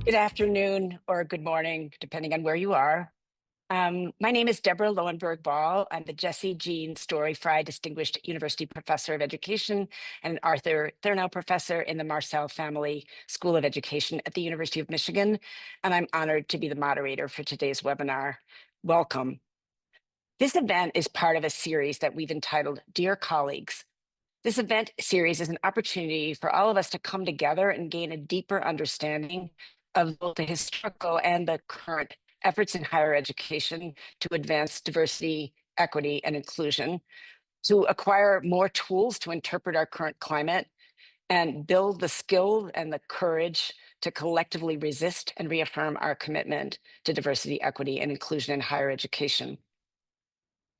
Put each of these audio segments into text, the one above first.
Good afternoon or good morning, depending on where you are. My name is Deborah Loewenberg Ball. I'm the Jessie Jean Storey-Fry Distinguished University Professor of Education and an Arthur Thurnau Professor in the Marsal Family School of Education at the University of Michigan, and I'm honored to be the moderator for today's webinar. Welcome. This event is part of a series that we've entitled Dear Colleagues. This event series is an opportunity for all of us to come together and gain a deeper understanding of both the historical and the current efforts in higher education to advance diversity, equity, and inclusion, to acquire more tools to interpret our current climate, and build the skill and the courage to collectively resist and reaffirm our commitment to diversity, equity, and inclusion in higher education.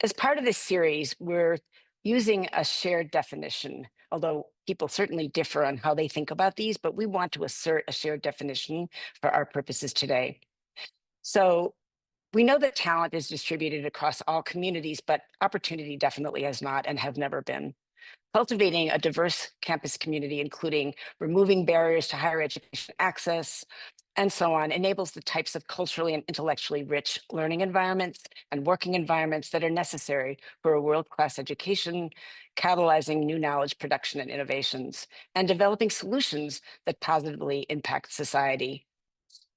As part of this series, we're using a shared definition, although people certainly differ on how they think about these, but we want to assert a shared definition for our purposes today. So we know that talent is distributed across all communities, but opportunity definitely has not and have never been. Cultivating a diverse campus community, including removing barriers to higher education access, and so on, enables the types of culturally and intellectually rich learning environments and working environments that are necessary for a world-class education, catalyzing new knowledge production and innovations, and developing solutions that positively impact society.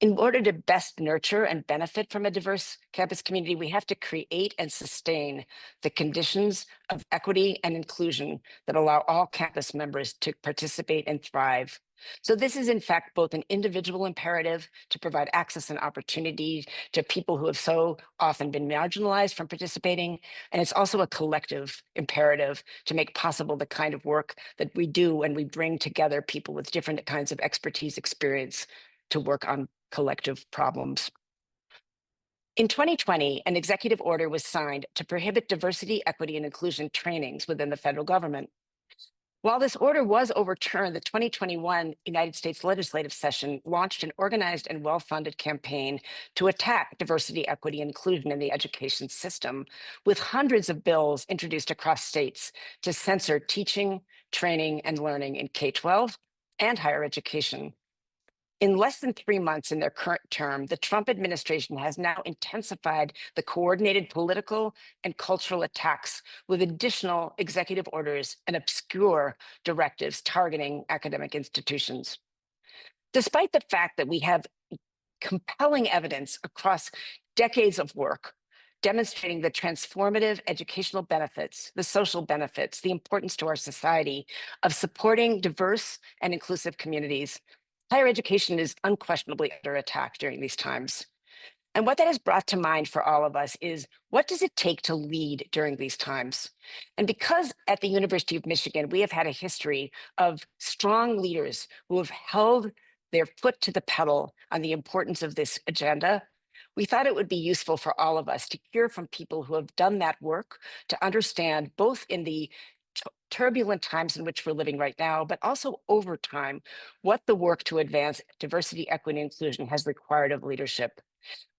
In order to best nurture and benefit from a diverse campus community, we have to create and sustain the conditions of equity and inclusion that allow all campus members to participate and thrive. So this is in fact both an individual imperative to provide access and opportunity to people who have so often been marginalized from participating, and it's also a collective imperative to make possible the kind of work that we do when we bring together people with different kinds of expertise, experience to work on collective problems. In 2020, an executive order was signed to prohibit diversity, equity, and inclusion trainings within the federal government. While this order was overturned, the 2021 United States legislative session launched an organized and well-funded campaign to attack diversity, equity, and inclusion in the education system, with hundreds of bills introduced across states to censor teaching, training, and learning in K-12 and higher education. In less than 3 months in their current term, the Trump administration has now intensified the coordinated political and cultural attacks with additional executive orders and obscure directives targeting academic institutions. Despite the fact that we have compelling evidence across decades of work demonstrating the transformative educational benefits, the social benefits, the importance to our society of supporting diverse and inclusive communities, higher education is unquestionably under attack during these times. And what that has brought to mind for all of us is, what does it take to lead during these times? And because at the University of Michigan, we have had a history of strong leaders who have held their foot to the pedal on the importance of this agenda, we thought it would be useful for all of us to hear from people who have done that work, to understand both in the turbulent times in which we're living right now, but also over time, what the work to advance diversity, equity, and inclusion has required of leadership.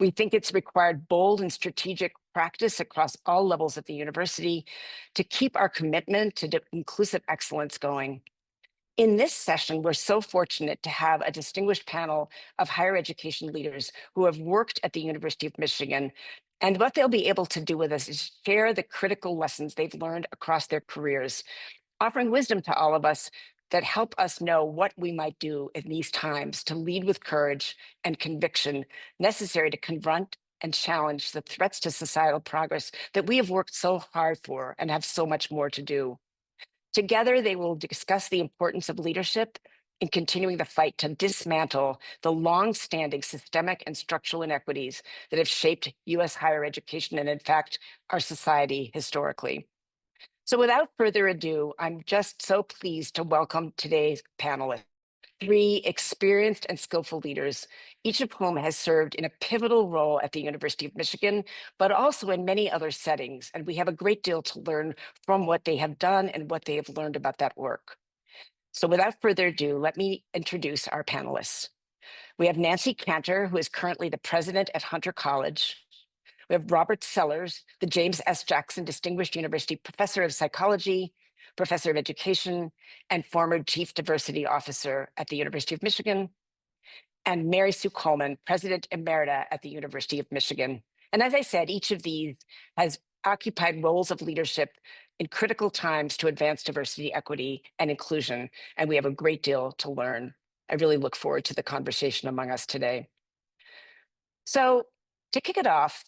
We think it's required bold and strategic practice across all levels of the university to keep our commitment to inclusive excellence going. In this session, we're so fortunate to have a distinguished panel of higher education leaders who have worked at the University of Michigan. And what they'll be able to do with us is share the critical lessons they've learned across their careers, offering wisdom to all of us that help us know what we might do in these times to lead with courage and conviction necessary to confront and challenge the threats to societal progress that we have worked so hard for and have so much more to do. Together, they will discuss the importance of leadership in continuing the fight to dismantle the long-standing systemic and structural inequities that have shaped U.S. higher education and, in fact, our society historically. So without further ado, I'm just so pleased to welcome today's panelists, 3 experienced and skillful leaders, each of whom has served in a pivotal role at the University of Michigan, but also in many other settings. And we have a great deal to learn from what they have done and what they have learned about that work. So without further ado, let me introduce our panelists. We have Nancy Cantor, who is currently the president at Hunter College. We have Robert Sellers, the James S. Jackson Distinguished University Professor of Psychology, Professor of Education, and former Chief Diversity Officer at the University of Michigan. and Mary Sue Coleman, President Emerita at the University of Michigan. And as I said, each of these has occupied roles of leadership in critical times to advance diversity, equity, and inclusion. And we have a great deal to learn. I really look forward to the conversation among us today. So to kick it off,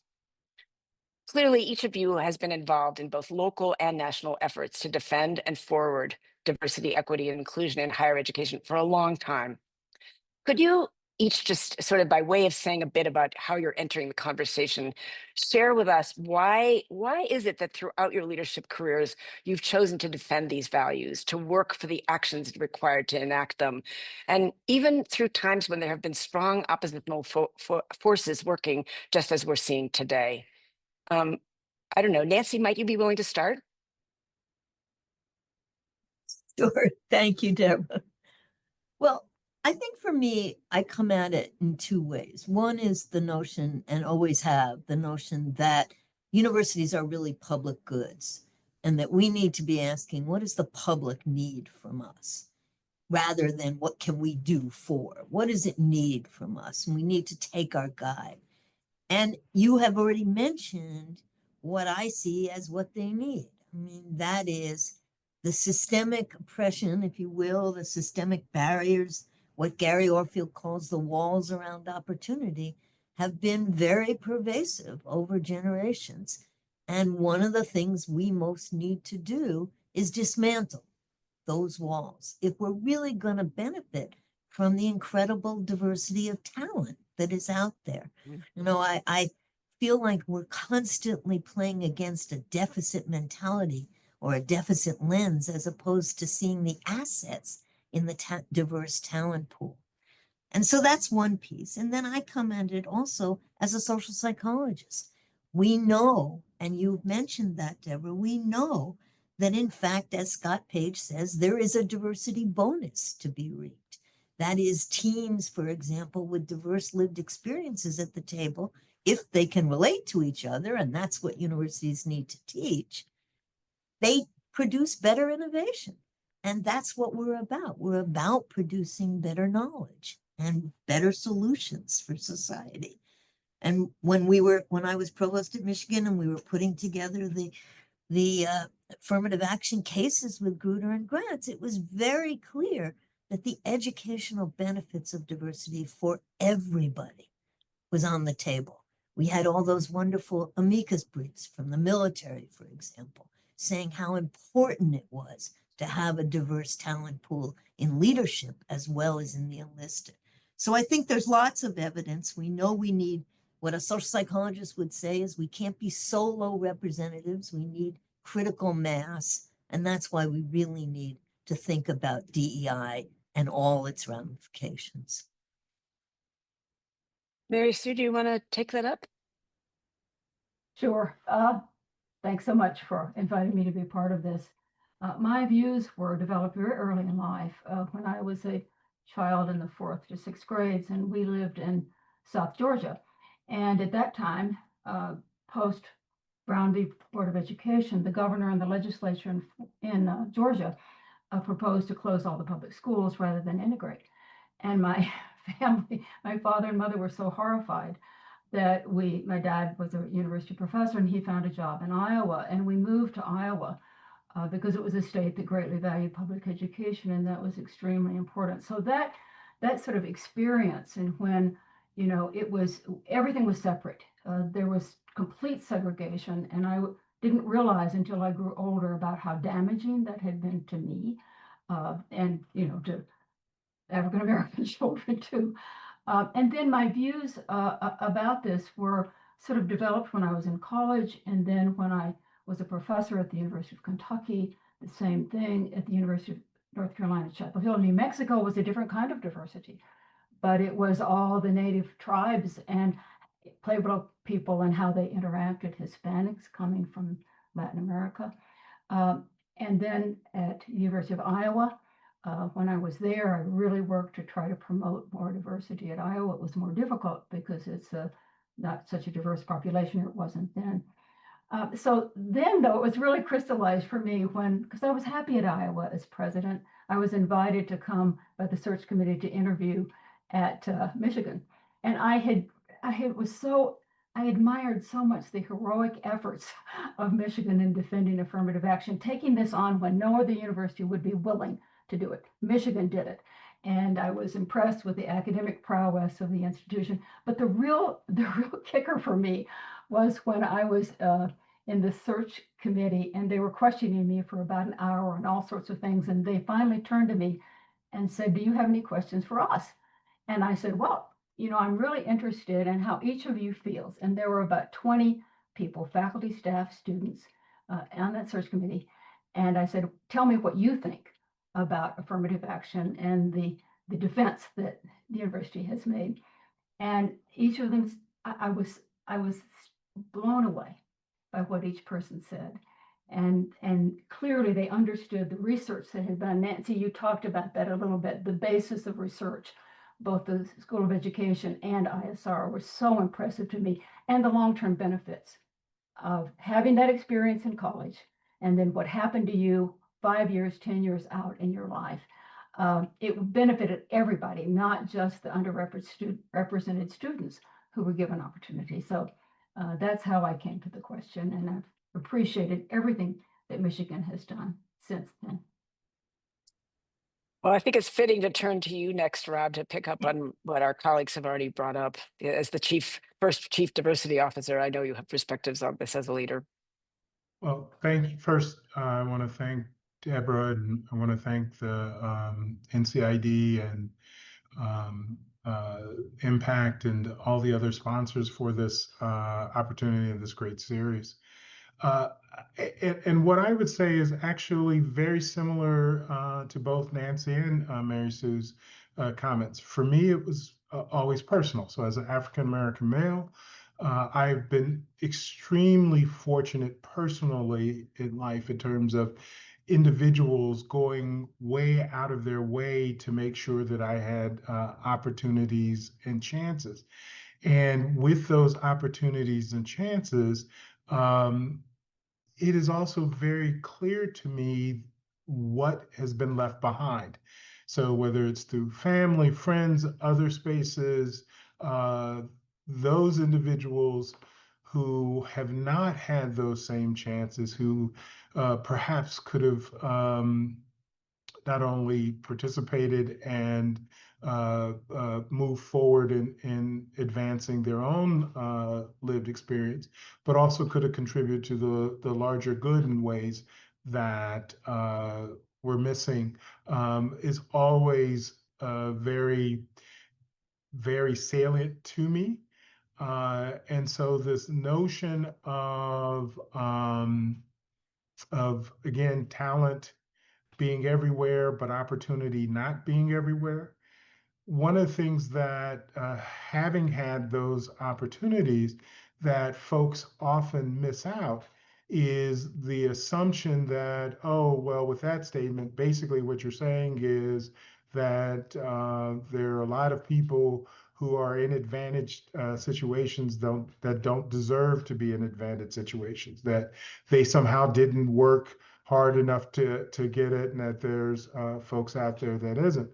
clearly each of you has been involved in both local and national efforts to defend and forward diversity, equity, and inclusion in higher education for a long time. Could you each, just sort of by way of saying a bit about how you're entering the conversation, share with us why is it that throughout your leadership careers, you've chosen to defend these values, to work for the actions required to enact them, and even through times when there have been strong oppositional forces working, just as we're seeing today? I don't know, Nancy, might you be willing to start? Sure. Thank you, Deborah. Well, I think for me, I come at it in two ways. One is the notion, and always have, the notion that universities are really public goods and that we need to be asking, what does the public need from us? Rather than what can we do for? What does it need from us? And we need to take our guide. And you have already mentioned what I see as what they need. I mean, that is the systemic oppression, if you will, the systemic barriers, what Gary Orfield calls the walls around opportunity, have been very pervasive over generations. And one of the things we most need to do is dismantle those walls if we're really going to benefit from the incredible diversity of talent that is out there. You know, I feel like we're constantly playing against a deficit mentality or a deficit lens as opposed to seeing the assets in the diverse talent pool. And so that's one piece. And then I come at it also as a social psychologist. We know, and you've mentioned that, Deborah, we know that in fact, as Scott Page says, there is a diversity bonus to be reaped. That is, teams, for example, with diverse lived experiences at the table, if they can relate to each other, and that's what universities need to teach, they produce better innovation. And that's what we're about. We're about producing better knowledge and better solutions for society. And when I was provost at Michigan and we were putting together the affirmative action cases with Grutter and Grants, it was very clear that the educational benefits of diversity for everybody was on the table. We had all those wonderful amicus briefs from the military, for example, saying how important it was to have a diverse talent pool in leadership as well as in the enlisted. So I think there's lots of evidence. We know we need, what a social psychologist would say is, we can't be solo representatives. We need critical mass. And that's why we really need to think about DEI and all its ramifications. Mary Sue, do you want to take that up? Sure. Thanks so much for inviting me to be part of this. My views were developed very early in life when I was a child in the 4th to 6th grades, and we lived in South Georgia. And at that time, post Brown v. Board of Education, the governor and the legislature in Georgia proposed to close all the public schools rather than integrate. And my family, my father and mother were so horrified that my dad was a university professor and he found a job in Iowa, and we moved to Iowa because it was a state that greatly valued public education, and that was extremely important. So that sort of experience, and when, you know, everything was separate. There was complete segregation, and I didn't realize until I grew older about how damaging that had been to me, and, you know, to African-American children too. And then my views about this were sort of developed when I was in college, and then when I was a professor at the University of Kentucky, the same thing at the University of North Carolina, Chapel Hill. New Mexico was a different kind of diversity, but it was all the native tribes and Pueblo people and how they interacted, Hispanics coming from Latin America. And then at the University of Iowa, when I was there, I really worked to try to promote more diversity. At Iowa, it was more difficult because it's not such a diverse population. It wasn't then. So then, though, it was really crystallized for me because I was happy at Iowa as president. I was invited to come by the search committee to interview, at Michigan. And I admired so much the heroic efforts of Michigan in defending affirmative action, taking this on when no other university would be willing to do it. Michigan did it. And I was impressed with the academic prowess of the institution. But the real kicker for me was when I was in the search committee, and they were questioning me for about an hour on all sorts of things. And they finally turned to me and said, "Do you have any questions for us?" And I said, "Well, I'm really interested in how each of you feels." And there were about 20 people, faculty, staff, students, on that search committee. And I said, "Tell me what you think about affirmative action and the defense that the university has made." And each of them, I was blown away by what each person said. And clearly they understood the research that had been. Nancy, you talked about that a little bit. The basis of research, both the School of Education and ISR, were so impressive to me, and the long-term benefits of having that experience in college, and then what happened to you 5 years, 10 years out in your life. It benefited everybody, not just the underrepresented students who were given opportunity. So that's how I came to the question, and I've appreciated everything that Michigan has done since then. Well, I think it's fitting to turn to you next, Rob, to pick up on what our colleagues have already brought up. As the first chief diversity officer, I know you have perspectives on this as a leader. Well, thank you. First, I want to thank Deborah, and I want to thank the NCID and Impact and all the other sponsors for this opportunity and this great series. And what I would say is actually very similar to both Nancy and Mary Sue's comments. For me, it was always personal. So as an African-American male, I've been extremely fortunate personally in life in terms of individuals going way out of their way to make sure that I had opportunities and chances. And with those opportunities and chances, it is also very clear to me what has been left behind. So whether it's through family, friends, other spaces, those individuals who have not had those same chances, who perhaps could have not only participated and move forward in advancing their own lived experience, but also could have contributed to the larger good in ways that we're missing, is always very, very salient to me. And so this notion of again, talent being everywhere, but opportunity not being everywhere. One of the things that having had those opportunities that folks often miss out is the assumption that, oh, well, with that statement, basically what you're saying is that there are a lot of people who are in advantaged situations that don't deserve to be in advantaged situations, that they somehow didn't work hard enough to get it, and that there's folks out there that isn't.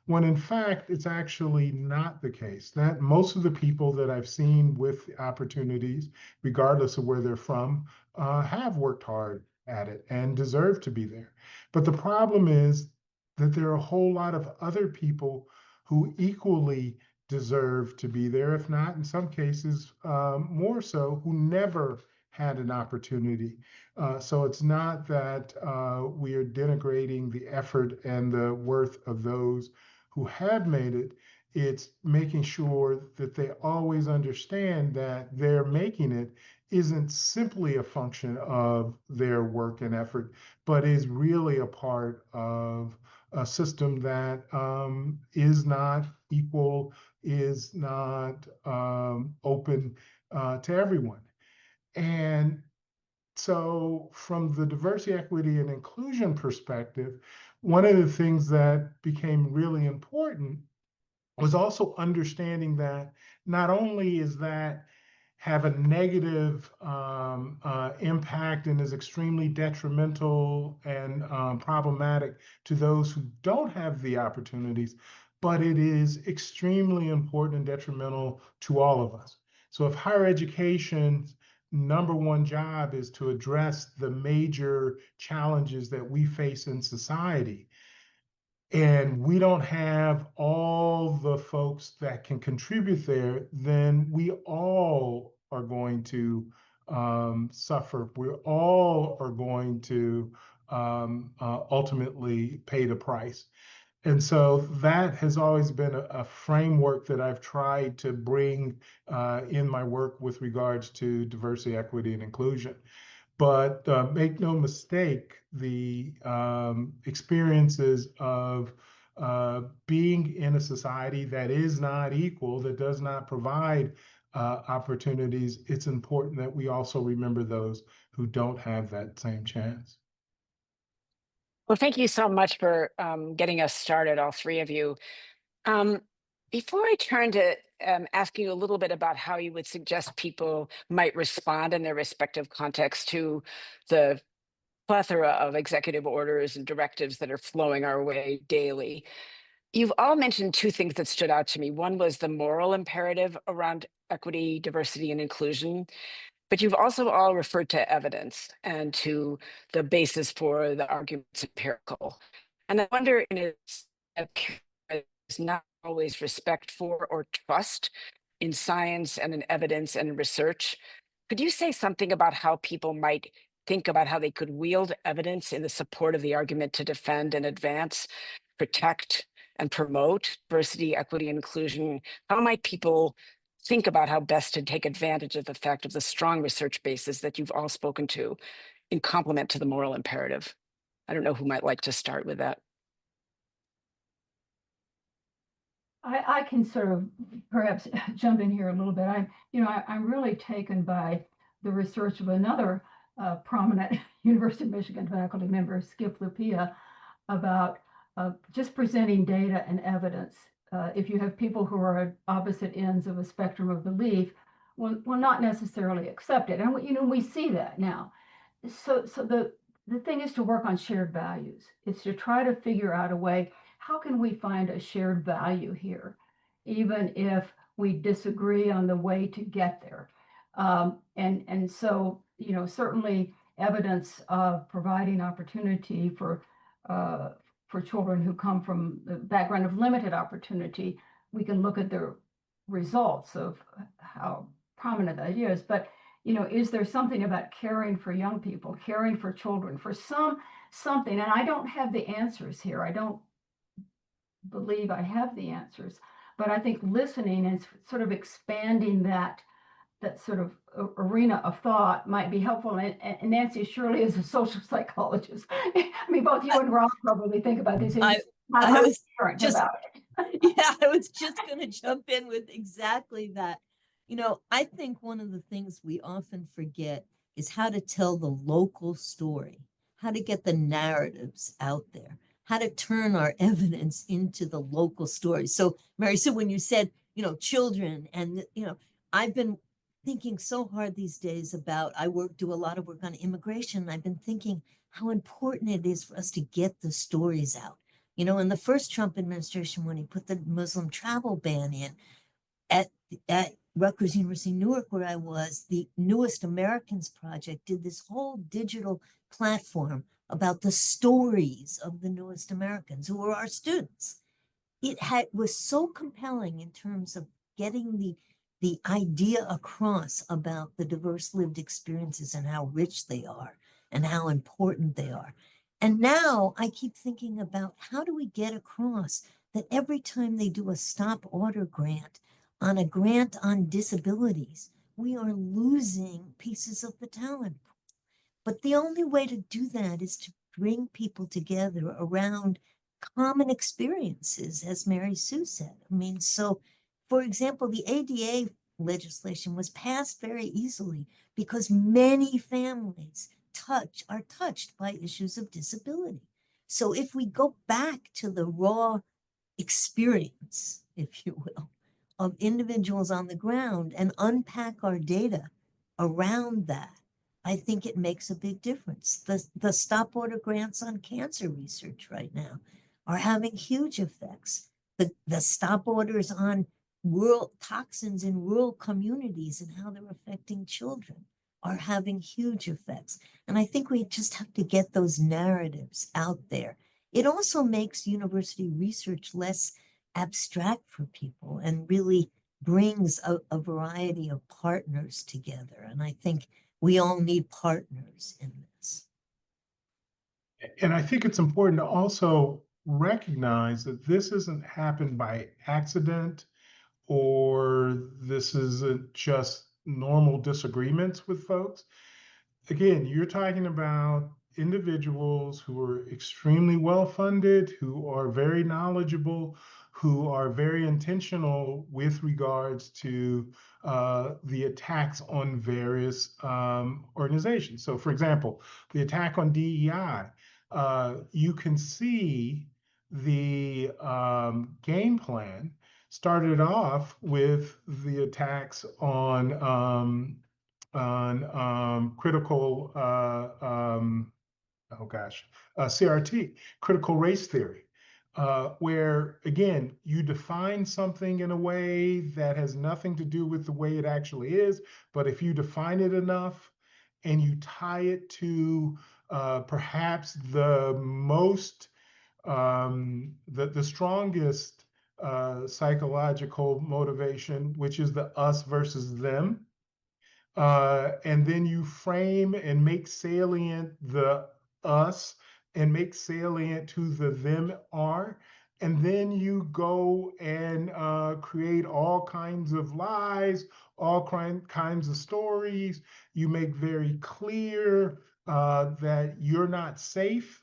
When in fact, it's actually not the case. That most of the people that I've seen with opportunities, regardless of where they're from, have worked hard at it and deserve to be there. But the problem is that there are a whole lot of other people who equally deserve to be there, if not in some cases more so, who never had an opportunity. So it's not that we are denigrating the effort and the worth of those who have made it. It's making sure that they always understand that their making it isn't simply a function of their work and effort, but is really a part of a system that is not equal, is not open to everyone. And so from the diversity, equity, and inclusion perspective, one of the things that became really important was also understanding that not only is that have a negative impact and is extremely detrimental and problematic to those who don't have the opportunities, but it is extremely important and detrimental to all of us. So if higher education's number one job is to address the major challenges that we face in society, and we don't have all the folks that can contribute there, then we all are going to suffer. We all are going to ultimately pay the price. And so that has always been a framework that I've tried to bring in my work with regards to diversity, equity, and inclusion. But make no mistake, the experiences of being in a society that is not equal, that does not provide opportunities, it's important that we also remember those who don't have that same chance. Well, thank you so much for getting us started, all three of you. Before I turn to ask you a little bit about how you would suggest people might respond in their respective contexts to the plethora of executive orders and directives that are flowing our way daily, you've all mentioned two things that stood out to me. One was the moral imperative around equity, diversity, and inclusion. But you've also all referred to evidence and to the basis for the arguments empirical. And I wonder, in its is not always respect for or trust in science and in evidence and in research. Could you say something about how people might think about how they could wield evidence in the support of the argument to defend and advance, protect, and promote diversity, equity, and inclusion? How might people think about how best to take advantage of the fact of the strong research basis that you've all spoken to in complement to the moral imperative? I don't know who might like to start with that. I can sort of perhaps jump in here a little bit. I'm really taken by the research of another prominent University of Michigan faculty member, Skip Lupia, about just presenting data and evidence. If you have people who are at opposite ends of a spectrum of belief, will not necessarily accept it, and we see that now. So the thing is to work on shared values. It's to try to figure out a way. How can we find a shared value here, even if we disagree on the way to get there? And so, certainly evidence of providing opportunity for children who come from the background of limited opportunity, we can look at the results of how prominent that is. But, is there something about caring for young people, caring for children, for something? And I don't have the answers here. I don't believe I have the answers, but I think listening and sort of expanding that sort of arena of thought might be helpful. And Nancy surely is a social psychologist. I mean, both you and Rob probably think about these issues. I was just about it. Yeah, I was just going to jump in with exactly that. I think one of the things we often forget is how to tell the local story, how to get the narratives out there, how to turn our evidence into the local story. So, Mary Sue, when you said, children, and, I've been thinking so hard these days about, do a lot of work on immigration. And I've been thinking how important it is for us to get the stories out. In the first Trump administration, when he put the Muslim travel ban in, at Rutgers University, Newark, where I was, the Newest Americans Project did this whole digital platform about the stories of the newest Americans who were our students. It was so compelling in terms of getting the idea across about the diverse lived experiences and how rich they are and how important they are. And now I keep thinking about how do we get across that every time they do a stop order grant on a grant on disabilities, we are losing pieces of the talent pool. But the only way to do that is to bring people together around common experiences, as Mary Sue said. I mean, so for example, the ADA legislation was passed very easily because many families are touched by issues of disability. So if we go back to the raw experience, if you will, of individuals on the ground and unpack our data around that, I think it makes a big difference. The stop order grants on cancer research right now are having huge effects. the stop orders on rural toxins in rural communities and how they're affecting children are having huge effects. And I think we just have to get those narratives out there. It also makes university research less abstract for people and really brings a variety of partners together. And I think we all need partners in this. And I think it's important to also recognize that this isn't happened by accident, or this isn't just normal disagreements with folks. Again, you're talking about individuals who are extremely well funded, who are very knowledgeable, who are very intentional with regards to the attacks on various organizations. So, for example, the attack on DEI, you can see the game plan started off with the attacks on critical, CRT, critical race theory, where again, you define something in a way that has nothing to do with the way it actually is, but if you define it enough and you tie it to perhaps the most, the strongest psychological motivation, which is the us versus them, and then you frame and make salient the us and make salient who the them are. And then you go and create all kinds of lies, all kinds of stories. You make very clear that you're not safe.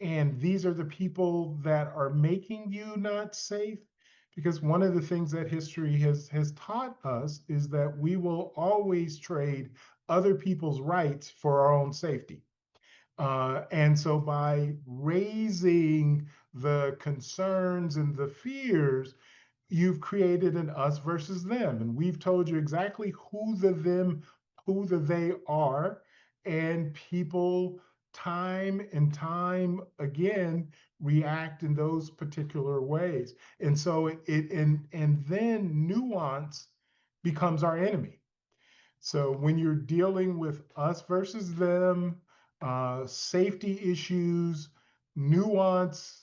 And these are the people that are making you not safe. Because one of the things that history has taught us is that we will always trade other people's rights for our own safety. And so by raising the concerns and the fears, you've created an us versus them. And we've told you exactly who the they are. And people time and time again react in those particular ways. And so and then nuance becomes our enemy. So when you're dealing with us versus them, safety issues, nuance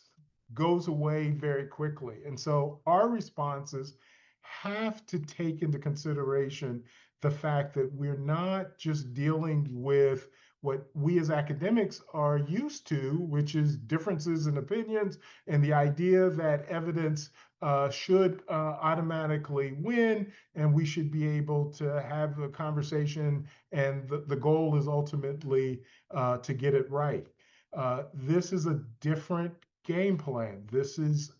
goes away very quickly. And so our responses have to take into consideration the fact that we're not just dealing with what we as academics are used to, which is differences in opinions and the idea that evidence should automatically win, and we should be able to have a conversation, and the goal is ultimately to get it right. This is a different game plan. This is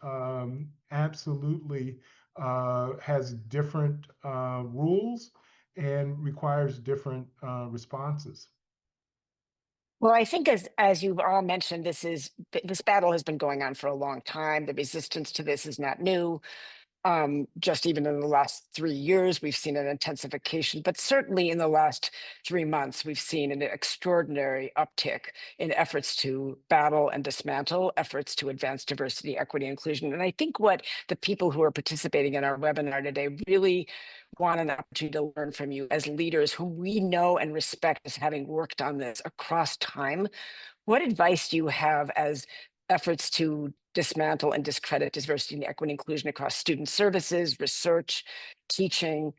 absolutely has different rules and requires different responses. Well, I think as you've all mentioned, this battle has been going on for a long time. The resistance to this is not new. Just even in the last 3 years, we've seen an intensification, but certainly in the last 3 months, we've seen an extraordinary uptick in efforts to battle and dismantle, efforts to advance diversity, equity, inclusion. And I think what the people who are participating in our webinar today really want an opportunity to learn from you as leaders whom we know and respect as having worked on this across time. What advice do you have as efforts to dismantle and discredit diversity and equity inclusion across student services, research, teaching,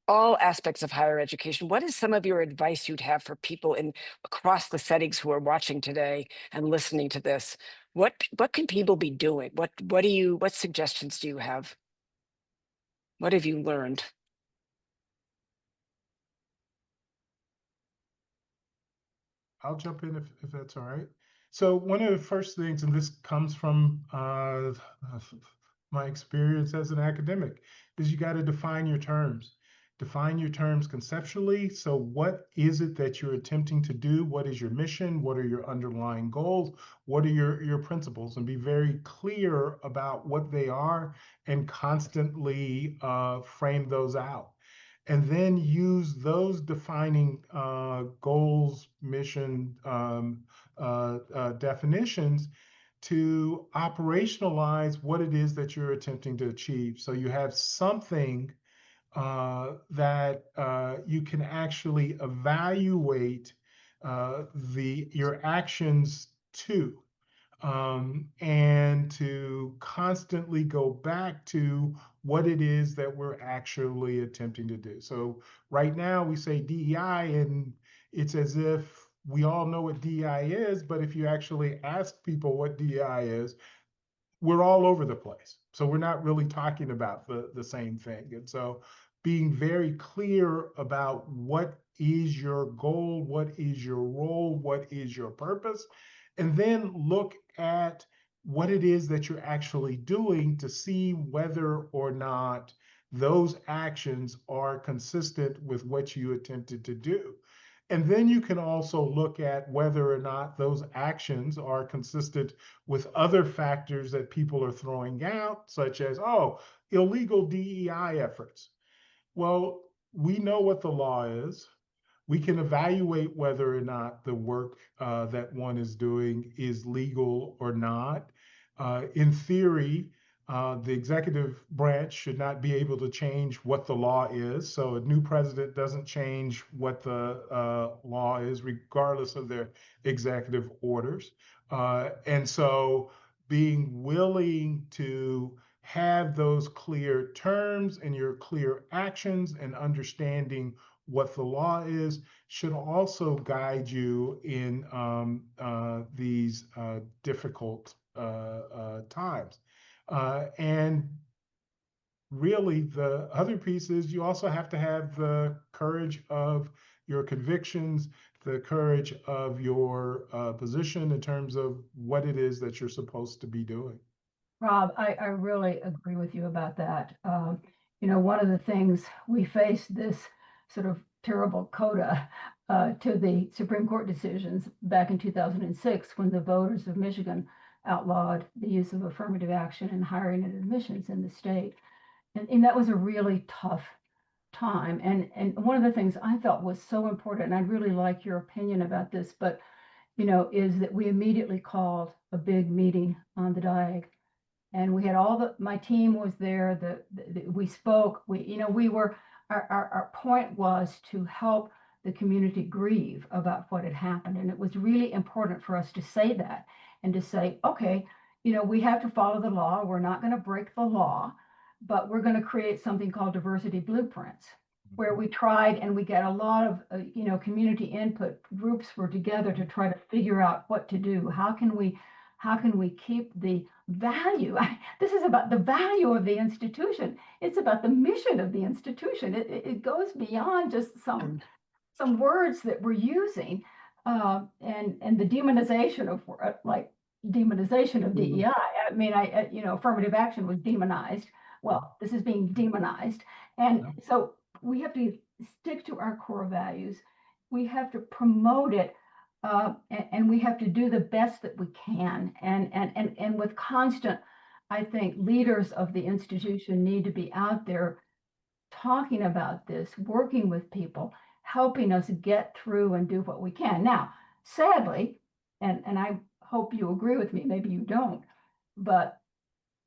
all aspects of higher education? What is some of your advice you'd have for people across the settings who are watching today and listening to this? What can people be doing? What suggestions do you have? What have you learned? I'll jump in if that's all right. So one of the first things, and this comes from my experience as an academic, is you got to define your terms. Define your terms conceptually. So what is it that you're attempting to do? What is your mission? What are your underlying goals? What are your principles? And be very clear about what they are and constantly frame those out. And then use those defining goals, mission, definitions to operationalize what it is that you're attempting to achieve. So you have something that you can actually evaluate your actions to, and to constantly go back to what it is that we're actually attempting to do. So right now we say DEI, and it's as if we all know what DEI is, but if you actually ask people what DEI is, we're all over the place. So we're not really talking about the same thing. And so being very clear about what is your goal, what is your role, what is your purpose, and then look at what it is that you're actually doing to see whether or not those actions are consistent with what you attempted to do. And then you can also look at whether or not those actions are consistent with other factors that people are throwing out, such as, oh, illegal DEI efforts. Well, we know what the law is. We can evaluate whether or not the work that one is doing is legal or not. In theory, the executive branch should not be able to change what the law is. So a new president doesn't change what the law is, regardless of their executive orders. And so being willing to have those clear terms and your clear actions and understanding what the law is should also guide you in these difficult times. And really, the other piece is you also have to have the courage of your convictions, the courage of your position in terms of what it is that you're supposed to be doing. Rob, I really agree with you about that. One of the things we faced this sort of terrible coda to the Supreme Court decisions back in 2006 when the voters of Michigan outlawed the use of affirmative action in hiring and admissions in the state. And that was a really tough time. And one of the things I felt was so important, and I'd really like your opinion about this, but is that we immediately called a big meeting on the Diag. And we had my team was there, we spoke, our point was to help the community grieve about what had happened. And it was really important for us to say that and to say, okay, we have to follow the law. We're not going to break the law, but we're going to create something called diversity blueprints, where we tried and we get a lot of, community input. Groups were together to try to figure out what to do. How can we keep the value? This is about the value of the institution. It's about the mission of the institution. It goes beyond just some words that we're using, and the demonization of DEI. I mean, affirmative action was demonized. Well, this is being demonized, and so we have to stick to our core values. We have to promote it. And we have to do the best that we can. And with constant, I think leaders of the institution need to be out there talking about this, working with people, helping us get through and do what we can. Now, sadly, and I hope you agree with me, maybe you don't, but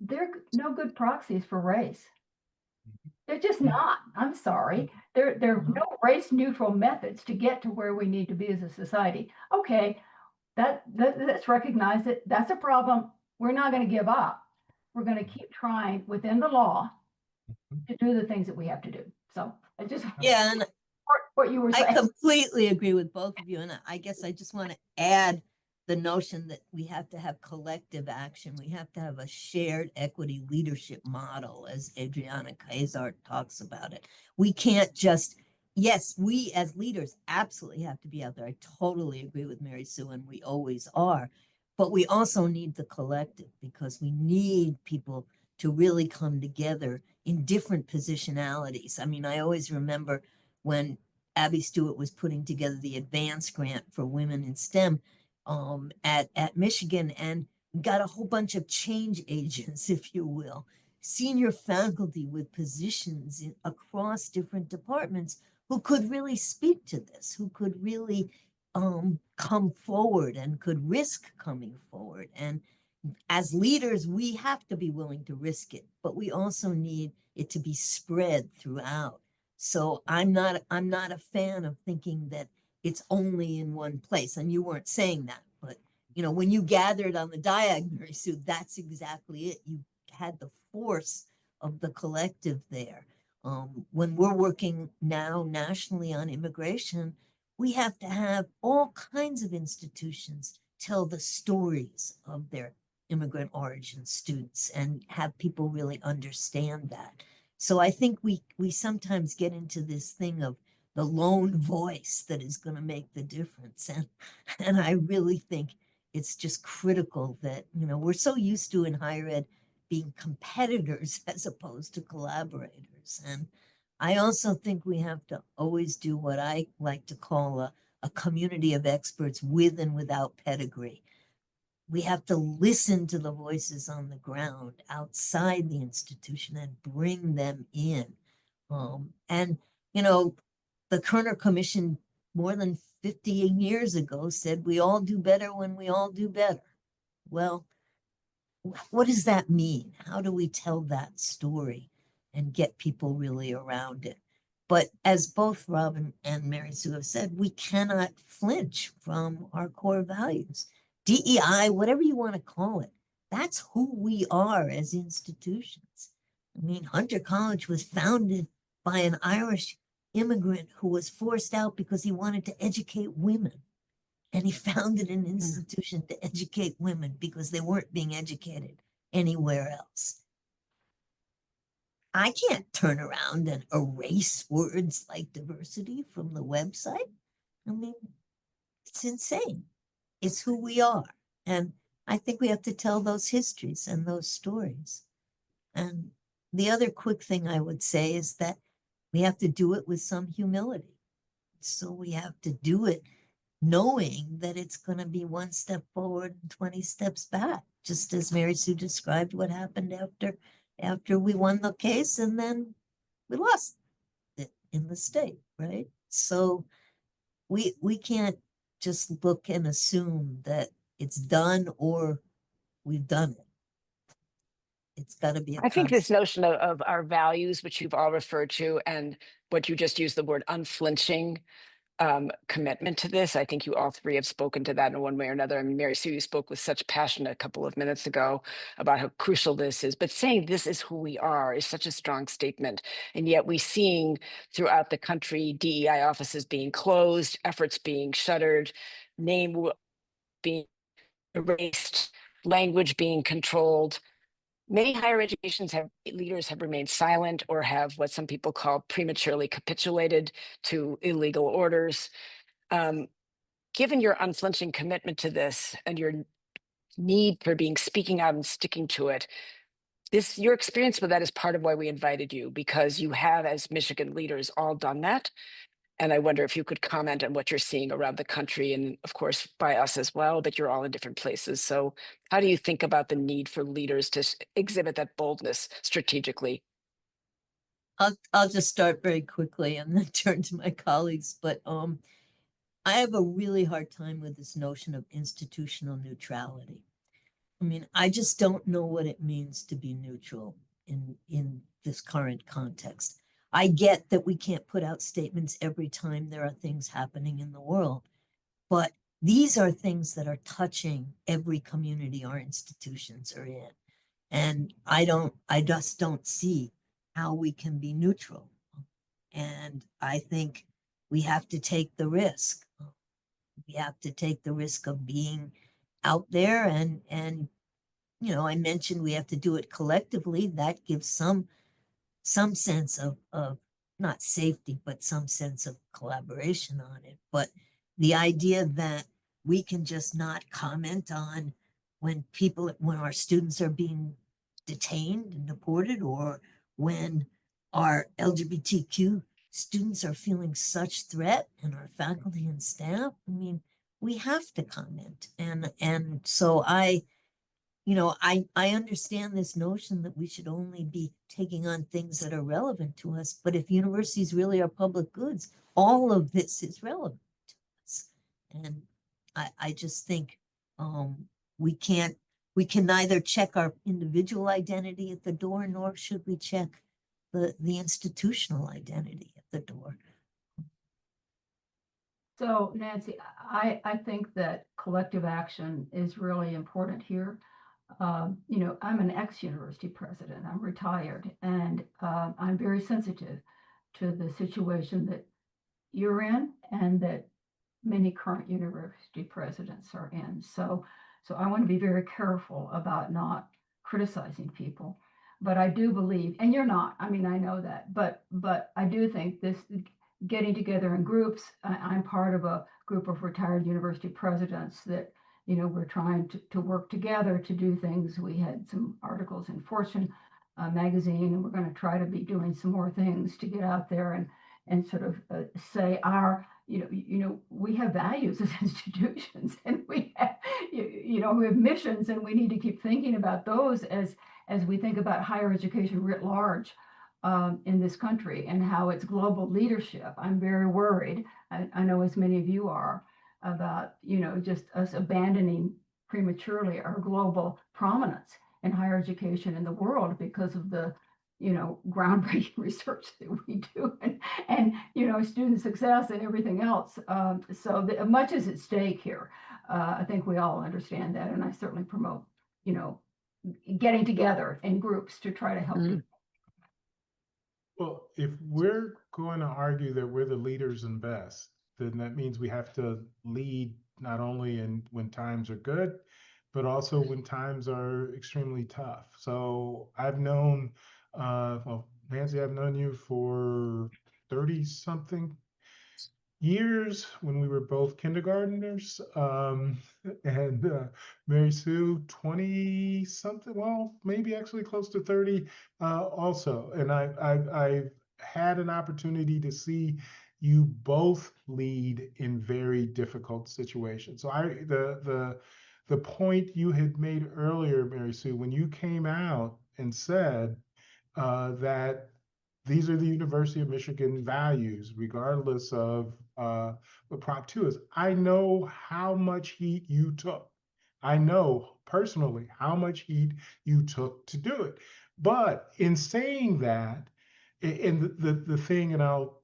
there are no good proxies for race. They're just not. I'm sorry. There are no race neutral methods to get to where we need to be as a society. Okay, let's recognize it. That's a problem. We're not going to give up. We're going to keep trying within the law to do the things that we have to do. So I just and what you were saying. I completely agree with both of you, and I guess I just want to add the notion that we have to have collective action. We have to have a shared equity leadership model, as Adriana Kaysart talks about it. We can't just, yes, we as leaders absolutely have to be out there. I totally agree with Mary Sue, and we always are. But we also need the collective, because we need people to really come together in different positionalities. I mean, I always remember when Abby Stewart was putting together the advance grant for women in STEM, at Michigan, and got a whole bunch of change agents, if you will, senior faculty with positions across different departments who could really speak to this, who could really come forward and could risk coming forward. And as leaders, we have to be willing to risk it, but we also need it to be spread throughout. So I'm not a fan of thinking that it's only in one place. And you weren't saying that, but you know, when you gathered on the diag, Mary Sue, that's exactly it. You had the force of the collective there. When we're working now nationally on immigration, we have to have all kinds of institutions tell the stories of their immigrant origin students and have people really understand that. So I think we sometimes get into this thing of the lone voice that is going to make the difference. And I really think it's just critical that, you know, we're so used to in higher ed being competitors as opposed to collaborators. And I also think we have to always do what I like to call a community of experts with and without pedigree. We have to listen to the voices on the ground outside the institution and bring them in. And, you know, the Kerner Commission more than 50 years ago said we all do better when we all do better. Well, what does that mean? How do we tell that story and get people really around it? But as both Robin and Mary Sue have said, we cannot flinch from our core values. DEI, whatever you want to call it, that's who we are as institutions. I mean, Hunter College was founded by an Irish immigrant who was forced out because he wanted to educate women. And he founded an institution to educate women because they weren't being educated anywhere else. I can't turn around and erase words like diversity from the website. I mean, it's insane. It's who we are. And I think we have to tell those histories and those stories. And the other quick thing I would say is that we have to do it with some humility. So we have to do it knowing that it's going to be one step forward and 20 steps back, just as Mary Sue described what happened after we won the case and then we lost it in the state, right? So we can't just look and assume that it's done or we've done it. It's got to be a I think constant. this notion of our values, which you've all referred to, and what you just used the word unflinching commitment to this. I think you all three have spoken to that in one way or another. I mean, Mary Sue, you spoke with such passion a couple of minutes ago about how crucial this is, but saying this is who we are is such a strong statement. And yet we're seeing throughout the country, DEI offices being closed, efforts being shuttered, name being erased, language being controlled. Many higher education leaders have remained silent or have what some people call prematurely capitulated to illegal orders. Given your unflinching commitment to this and your need for speaking out and sticking to it, your experience with that is part of why we invited you, because you have, as Michigan leaders, all done that. And I wonder if you could comment on what you're seeing around the country and, of course, by us as well, but you're all in different places. So how do you think about the need for leaders to exhibit that boldness strategically? I'll just start very quickly and then turn to my colleagues. But I have a really hard time with this notion of institutional neutrality. I mean, I just don't know what it means to be neutral in this current context. I get that we can't put out statements every time there are things happening in the world, but these are things that are touching every community our institutions are in. And I just don't see how we can be neutral. And I think we have to take the risk. We have to take the risk of being out there and you know, I mentioned we have to do it collectively. That gives some sense of not safety, but some sense of collaboration on it. But the idea that we can just not comment on when our students are being detained and deported, or when our LGBTQ students are feeling such threat and our faculty and staff, I mean, we have to comment. And so I understand this notion that we should only be taking on things that are relevant to us, but if universities really are public goods, all of this is relevant to us. And I just think we can't We can neither check our individual identity at the door, nor should we check the institutional identity at the door. So Nancy, I think that collective action is really important here. You know, I'm an ex-university president, I'm retired, and I'm very sensitive to the situation that you're in and that many current university presidents are in. So I want to be very careful about not criticizing people. But I do believe, and you're not, I mean, I know that, but I do think this getting together in groups, I'm part of a group of retired university presidents that, you know, we're trying to work together to do things. We had some articles in Fortune magazine, and we're going to try to be doing some more things to get out there and sort of say our, you know, we have values as institutions, and we have, we have missions, and we need to keep thinking about those as we think about higher education writ large in this country and how it's global leadership. I'm very worried. I know as many of you are about, just us abandoning prematurely our global prominence in higher education in the world because of the groundbreaking research that we do and student success and everything else. So much is at stake here. I think we all understand that, and I certainly promote, getting together in groups to try to help people. Well, if we're going to argue that we're the leaders and best, then that means we have to lead not only when times are good, but also when times are extremely tough. So I've known, well, Nancy, I've known you for 30 something years when we were both kindergartners, and Mary Sue, 20 something, well, maybe actually close to 30 also. And I've had an opportunity to see you both lead in very difficult situations. So the point you had made earlier, Mary Sue, when you came out and said that these are the University of Michigan values, regardless of what Prop 2 is. I know how much heat you took. I know personally how much heat you took to do it. But in saying that, and the thing, and I'll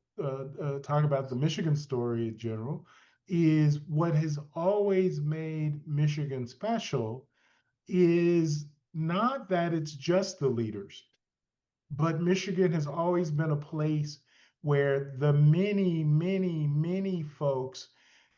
talk about the Michigan story in general, is what has always made Michigan special is not that it's just the leaders, but Michigan has always been a place where the many, many, many folks,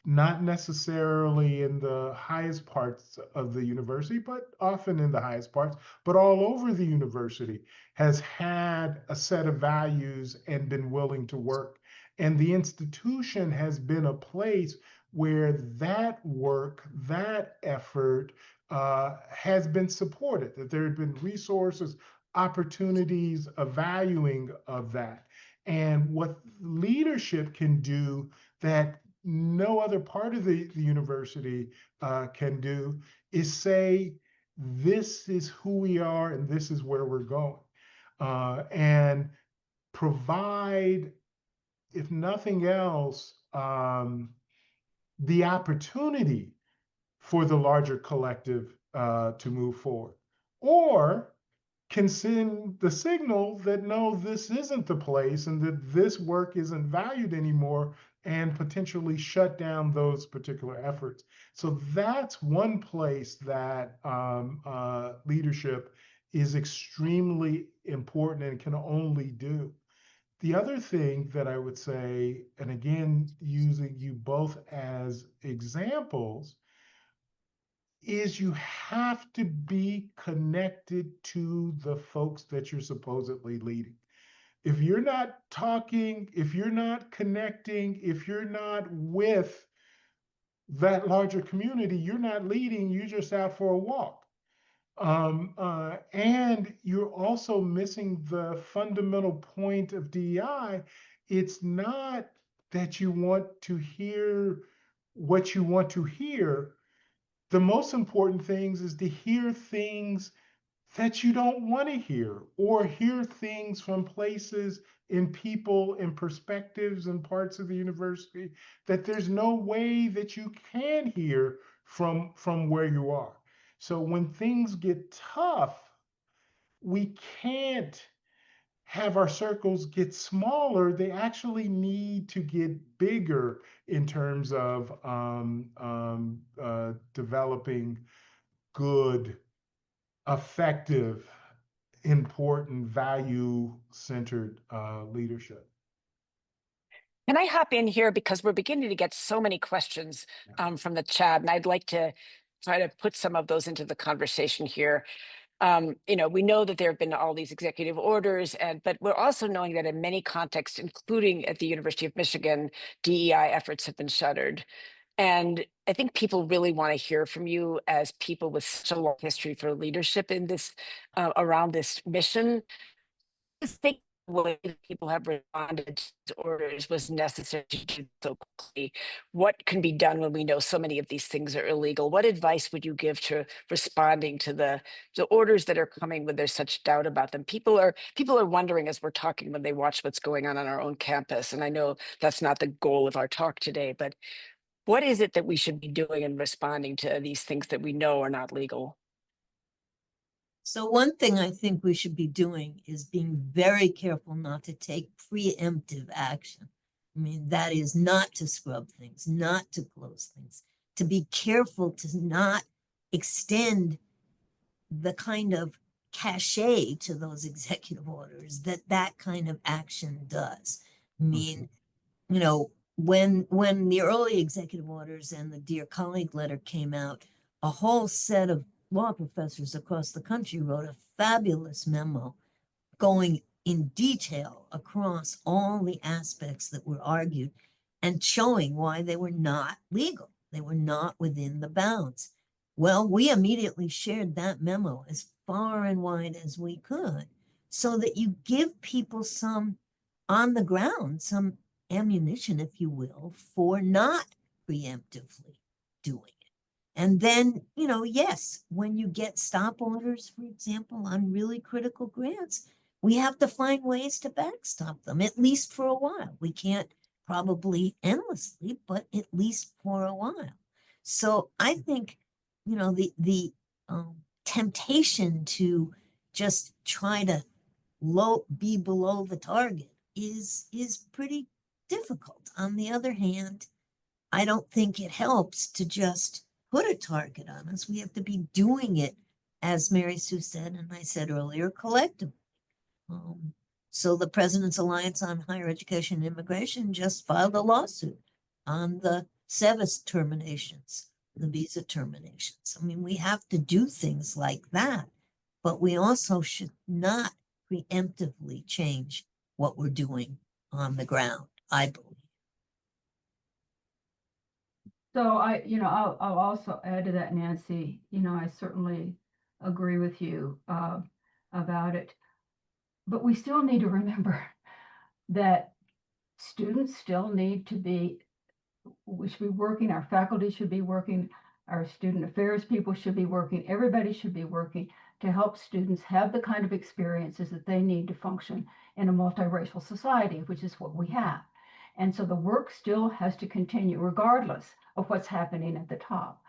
not necessarily in the highest parts of the university, but often in the highest parts, but all over the university, has had a set of values and been willing to work. And the institution has been a place where that work, that effort has been supported, that there have been resources, opportunities, a valuing of that. And what leadership can do that no other part of the university can do is say, this is who we are and this is where we're going. And provide, if nothing else, the opportunity for the larger collective to move forward. Or can send the signal that no, this isn't the place and that this work isn't valued anymore, and potentially shut down those particular efforts. So that's one place that leadership is extremely important and can only do. The other thing that I would say, and again, using you both as examples, is you have to be connected to the folks that you're supposedly leading. If you're not talking, if you're not connecting, if you're not with that larger community, you're not leading, you're just out for a walk. And you're also missing the fundamental point of DEI. It's not that you want to hear what you want to hear. The most important things is to hear things that you don't want to hear, or hear things from places and people and perspectives and parts of the university that there's no way that you can hear from where you are. So when things get tough, we can't have our circles get smaller. They actually need to get bigger in terms of developing good, effective, important, value-centered leadership. Can I hop in here because we're beginning to get so many questions from the chat, and I'd like to try to put some of those into the conversation here. We know that there have been all these executive orders, but we're also knowing that in many contexts, including at the University of Michigan, DEI efforts have been shuttered. And I think people really want to hear from you as people with such a long history for leadership in this, around this mission. I think the way that people have responded to orders was necessary to do so quickly. What can be done when we know so many of these things are illegal? What advice would you give to responding to the orders that are coming when there's such doubt about them? People are wondering as we're talking when they watch what's going on our own campus. And I know that's not the goal of our talk today, but what is it that we should be doing in responding to these things that we know are not legal? So one thing I think we should be doing is being very careful not to take preemptive action. I mean, that is not to scrub things, not to close things, to be careful to not extend the kind of cachet to those executive orders that kind of action does. I mean, when the early executive orders and the Dear Colleague letter came out, a whole set of law professors across the country wrote a fabulous memo going in detail across all the aspects that were argued and showing why they were not legal. They were not within the bounds. Well, we immediately shared that memo as far and wide as we could so that you give people some on the ground, some ammunition, if you will, for not preemptively doing it. And then, yes, when you get stop orders, for example, on really critical grants, we have to find ways to backstop them, at least for a while. We can't probably endlessly, but at least for a while. So I think, the temptation to just try to be below the target is pretty difficult. On the other hand, I don't think it helps to just put a target on us. We have to be doing it, as Mary Sue said, and I said earlier, collectively. So the President's Alliance on Higher Education and Immigration just filed a lawsuit on the SEVIS terminations, the visa terminations. I mean, we have to do things like that, but we also should not preemptively change what we're doing on the ground, I believe. So I'll also add to that, Nancy. I certainly agree with you about it, but we still need to remember that students still need to be. We should be working. Our faculty should be working. Our student affairs people should be working. Everybody should be working to help students have the kind of experiences that they need to function in a multiracial society, which is what we have. And so the work still has to continue regardless of what's happening at the top.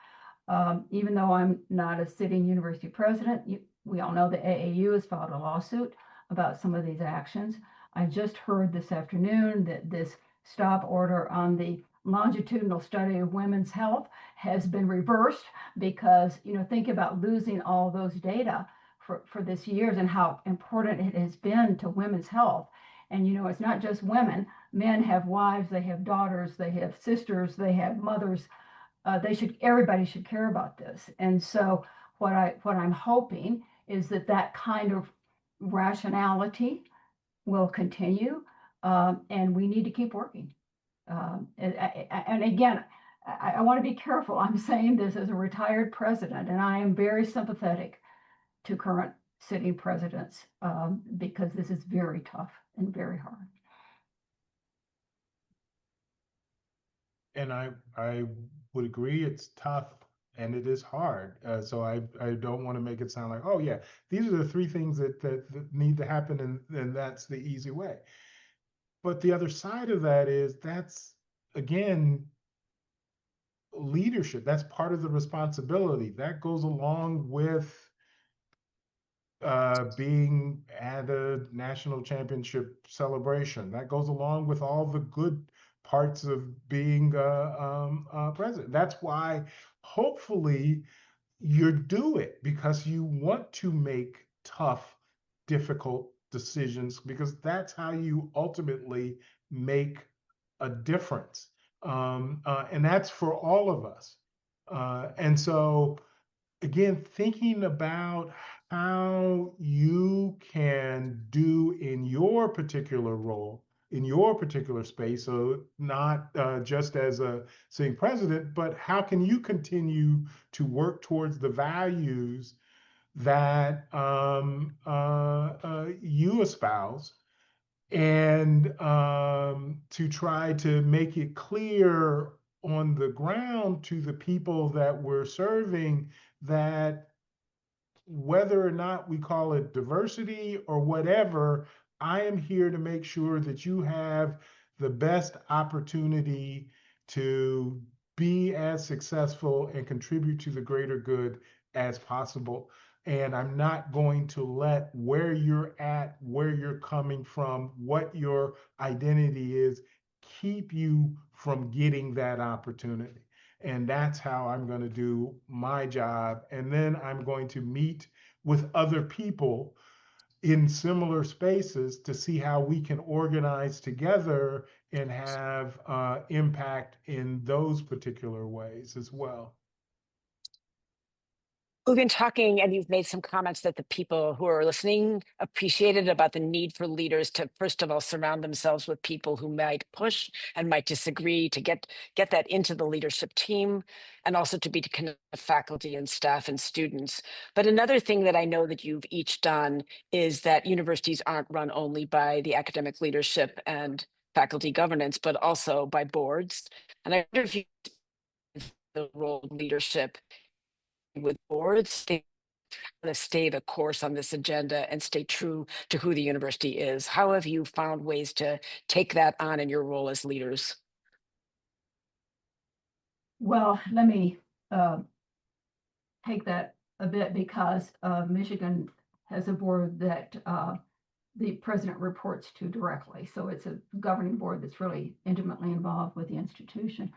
Even though I'm not a sitting university president, we all know the AAU has filed a lawsuit about some of these actions. I just heard this afternoon that this stop order on the longitudinal study of women's health has been reversed because, think about losing all those data for this years and how important it has been to women's health. And, it's not just women. Men have wives, they have daughters, they have sisters, they have mothers. Everybody should care about this. And so what I'm hoping is that kind of rationality will continue, and we need to keep working. And again, I want to be careful. I'm saying this as a retired president, and I am very sympathetic to current sitting presidents because this is very tough and very hard. And I would agree it's tough and it is hard. So I don't want to make it sound like, oh yeah, these are the three things that need to happen and that's the easy way. But the other side of that is that's, again, leadership. That's part of the responsibility. That goes along with being at a national championship celebration. That goes along with all the good parts of being president. That's why hopefully you do it, because you want to make tough, difficult decisions, because that's how you ultimately make a difference. And that's for all of us. And so, again, thinking about how you can do in your particular role, in your particular space, so not just as a sitting president, but how can you continue to work towards the values that you espouse, and to try to make it clear on the ground to the people that we're serving that whether or not we call it diversity or whatever, I am here to make sure that you have the best opportunity to be as successful and contribute to the greater good as possible. And I'm not going to let where you're at, where you're coming from, what your identity is, keep you from getting that opportunity. And that's how I'm going to do my job. And then I'm going to meet with other people in similar spaces to see how we can organize together and have impact in those particular ways as well. We've been talking, and you've made some comments that the people who are listening appreciated about the need for leaders to, first of all, surround themselves with people who might push and might disagree, to get that into the leadership team, and also to be to connect faculty and staff and students. But another thing that I know that you've each done is that universities aren't run only by the academic leadership and faculty governance, but also by boards. And I wonder if you the role of leadership with boards to stay the course on this agenda and stay true to who the university is. How have you found ways to take that on in your role as leaders? Well, let me take that a bit, because Michigan has a board that the president reports to directly. So it's a governing board that's really intimately involved with the institution.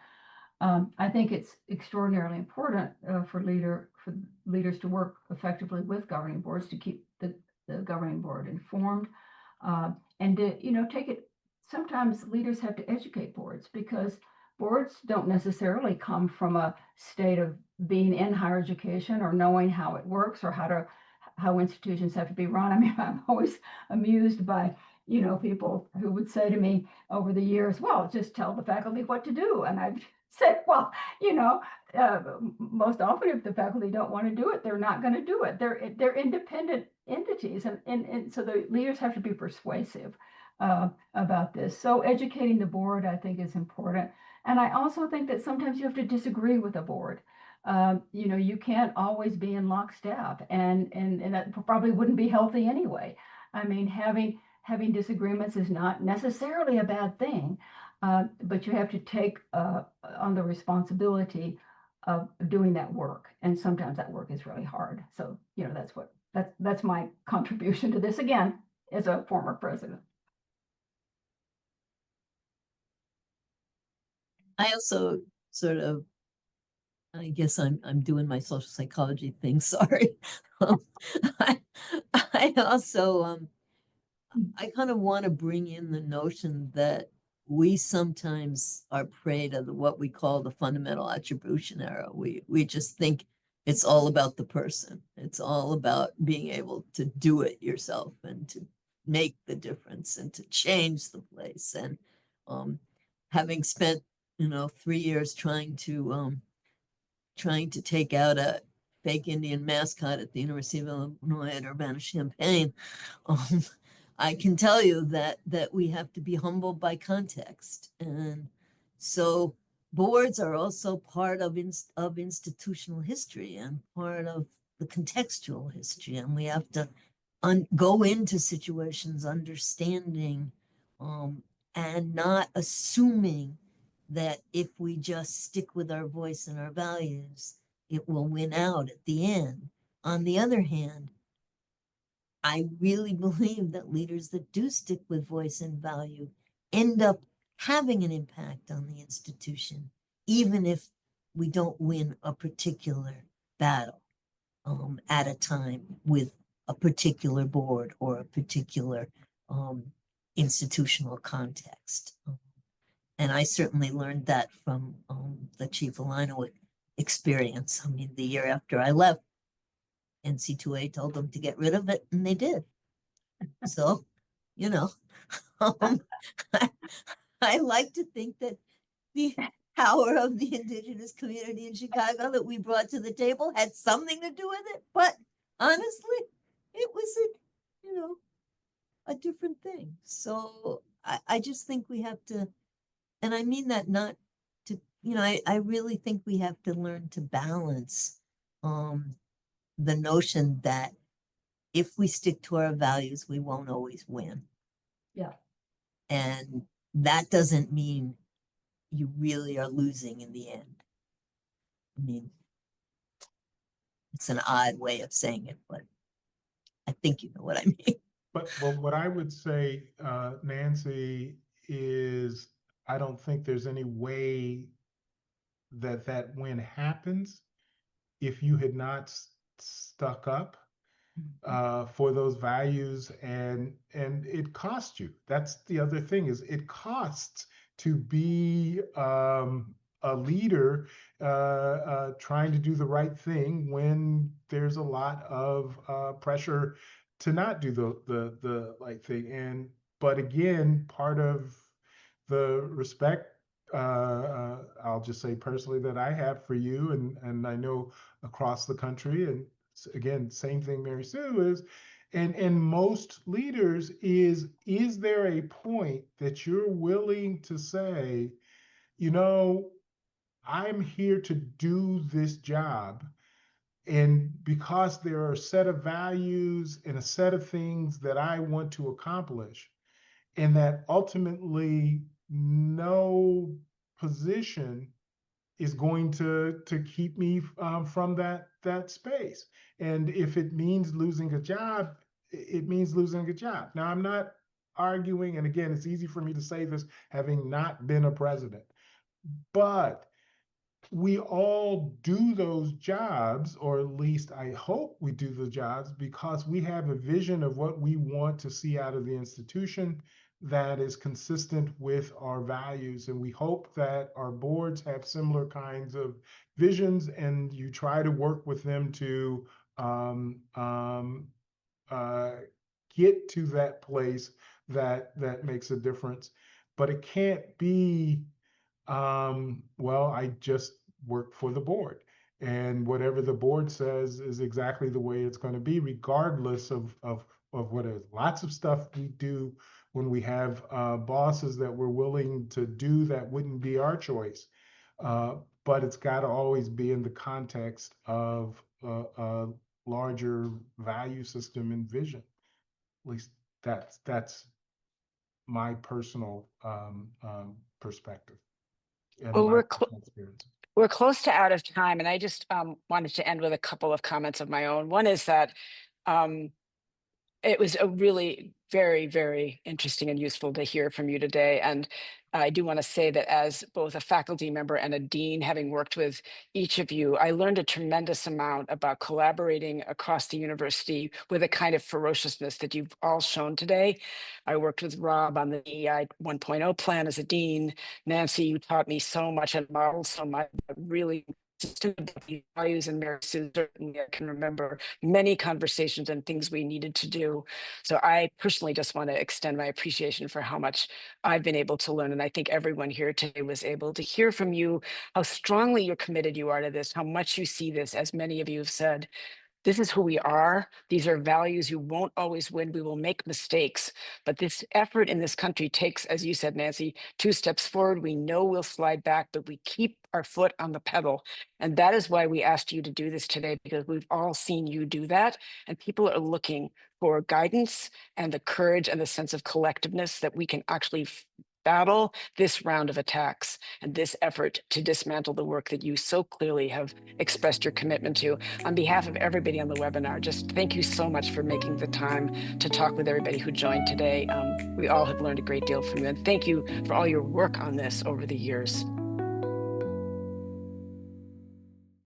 I think it's extraordinarily important for leaders to work effectively with governing boards, to keep the governing board informed, and to take it. Sometimes leaders have to educate boards, because boards don't necessarily come from a state of being in higher education or knowing how it works or how institutions have to be run. I mean, I'm always amused by people who would say to me over the years, well, just tell the faculty what to do. And I've said, well, most often if the faculty don't want to do it, they're not going to do it. They're independent entities, and so the leaders have to be persuasive about this. So educating the board, I think, is important. And I also think that sometimes you have to disagree with a board. You can't always be in lockstep, and that probably wouldn't be healthy anyway. I mean, having disagreements is not necessarily a bad thing, but you have to take on the responsibility of doing that work, and sometimes that work is really hard. So that's my contribution to this, again, as a former president. I also sort of, I guess I'm doing my social psychology thing. Sorry. I also I kind of want to bring in the notion that we sometimes are prey to what we call the fundamental attribution error. We just think it's all about the person. It's all about being able to do it yourself and to make the difference and to change the place. And having spent 3 years trying to take out a fake Indian mascot at the University of Illinois at Urbana-Champaign, I can tell you that we have to be humbled by context. And so boards are also part of institutional history and part of the contextual history. And we have to go into situations understanding and not assuming that if we just stick with our voice and our values, it will win out at the end. On the other hand, I really believe that leaders that do stick with voice and value end up having an impact on the institution, even if we don't win a particular battle at a time with a particular board or a particular institutional context. And I certainly learned that from the Chief Illinois experience. I mean, the year after I left, NC2A told them to get rid of it, and they did. So, you know, I like to think that the power of the indigenous community in Chicago that we brought to the table had something to do with it. But honestly, it was a different thing. So I just think we have to, and I mean that not to, I really think we have to learn to balance the notion that if we stick to our values, we won't always win. Yeah. And that doesn't mean you really are losing in the end. I mean, it's an odd way of saying it, but I think you know what I mean. But what I would say, Nancy, is I don't think there's any way that that win happens if you had not stuck up for those values, and it costs you. That's the other thing, is it costs to be a leader trying to do the right thing when there's a lot of pressure to not do the right thing. And but again, part of the respect I'll just say personally that I have for you, and I know across the country, and again, same thing Mary Sue is, and most leaders is there a point that you're willing to say, I'm here to do this job, and because there are a set of values and a set of things that I want to accomplish, and that ultimately no position is going to keep me from that space. And if it means losing a job, it means losing a job. Now, I'm not arguing, and again, it's easy for me to say this having not been a president, but we all do those jobs, or at least I hope we do the jobs, because we have a vision of what we want to see out of the institution that is consistent with our values. And we hope that our boards have similar kinds of visions, and you try to work with them to get to that place that makes a difference. But it can't be well, I just work for the board, and whatever the board says is exactly the way it's going to be, regardless of what is. Lots of stuff we do when we have bosses that we're willing to do that wouldn't be our choice, but it's got to always be in the context of a larger value system and vision. At least that's my personal perspective. Well, we're close to out of time, and I just wanted to end with a couple of comments of my own. One is that it was a really very, very interesting and useful to hear from you today. And I do want to say that as both a faculty member and a dean, having worked with each of you, I learned a tremendous amount about collaborating across the university with a kind of ferociousness that you've all shown today. I worked with Rob on the EI 1.0 plan as a dean. Nancy, you taught me so much and modeled so much, but really values, and Mary Sue, certainly I can remember many conversations and things we needed to do. So I personally just want to extend my appreciation for how much I've been able to learn. And I think everyone here today was able to hear from you how strongly you're committed you are to this, how much you see this, as many of you have said. This is who we are. These are values. You won't always win. We will make mistakes. But this effort in this country takes, as you said, Nancy, 2 steps forward. We know we'll slide back, but we keep our foot on the pedal. And that is why we asked you to do this today, because we've all seen you do that. And people are looking for guidance and the courage and the sense of collectiveness that we can actually battle this round of attacks and this effort to dismantle the work that you so clearly have expressed your commitment to. On behalf of everybody on the webinar, just thank you so much for making the time to talk with everybody who joined today. We all have learned a great deal from you, and thank you for all your work on this over the years.